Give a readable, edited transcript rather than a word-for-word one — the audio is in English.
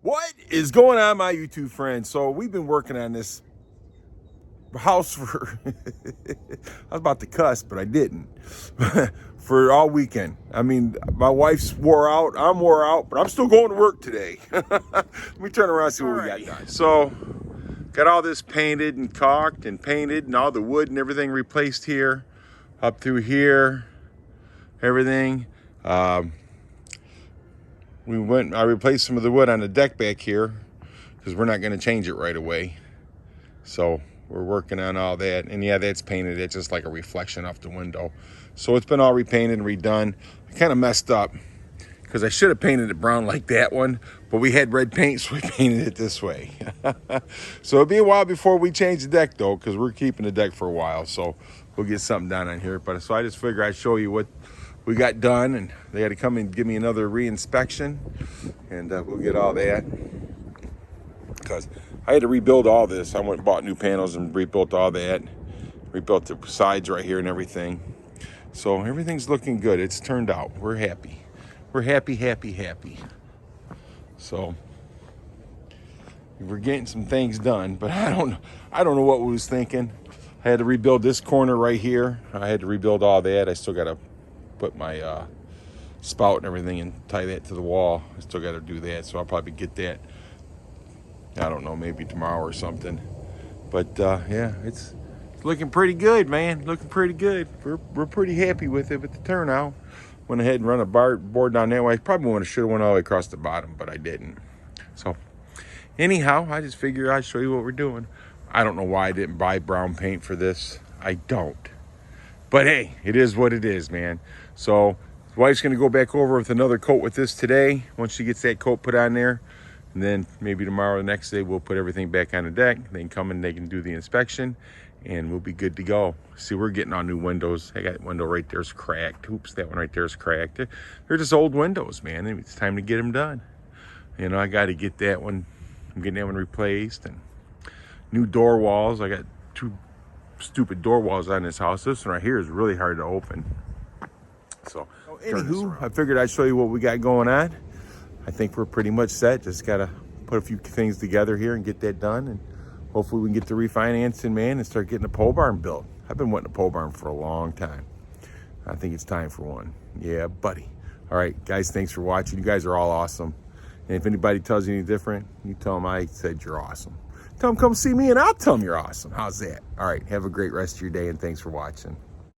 What is going on, my YouTube friends? So we've been working on this house for I was about to cuss, but I didn't. For all weekend. I mean, my wife's wore out, I'm wore out, but I'm still going to work today. Let me turn around and see what we got done. So got all this painted and caulked and painted and all the wood and everything replaced here, up through here, everything. I replaced some of the wood on the deck back here because we're not going to change it right away. So we're working on all that. And yeah, that's painted. It's just like a reflection off the window. So it's been all repainted and redone. I kind of messed up because I should have painted it brown like that one, but we had red paint, so we painted it this way. So it'll be a while before we change the deck though, because we're keeping the deck for a while. So we'll get something done on here. But so I just figured I'd show you what we got done, and they had to come and give me another re-inspection, and we'll get all that because I had to rebuild all this. I went and bought new panels and rebuilt all that, rebuilt the sides right here and everything. So everything's looking good. It's turned out. We're happy. We're happy, happy, happy. So we're getting some things done, but I don't know what we was thinking. I had to rebuild this corner right here. I had to rebuild all that. I still got to put my spout and everything and tie that to the wall. I still got to do that, so I'll probably get that, I don't know, maybe tomorrow or something. But yeah, it's looking pretty good, man. Looking pretty good. We're pretty happy with it, with the turnout. Went ahead and run a board down that way. I probably should have went all the way across the bottom, but I didn't. So anyhow, I just figured I'd show you what we're doing. I don't know why I didn't buy brown paint for this. I don't. But hey, it is what it is, man. So the wife's gonna go back over with another coat with this today. Once she gets that coat put on there, and then maybe tomorrow or the next day, we'll put everything back on the deck. They can come and they can do the inspection, and we'll be good to go. See, we're getting on new windows. I got that window right there's cracked. Oops, that one right there is cracked. They're just old windows, man. It's time to get them done. You know, I got to get that one. I'm getting that one replaced, and new door walls. I got two stupid door walls on this house. This one right here is really hard to open. So anywho, I figured I'd show you what we got going on. I think we're pretty much set. Just gotta put a few things together here and get that done, and hopefully we can get the refinancing, man, and start getting a pole barn built. I've been wanting a pole barn for a long time. I think it's time for one. Yeah, buddy. All right, guys, thanks for watching. You guys are all awesome. And if anybody tells you any different, you tell them I said you're awesome. Tell them come see me and I'll tell them you're awesome. How's that? All right, have a great rest of your day, and thanks for watching.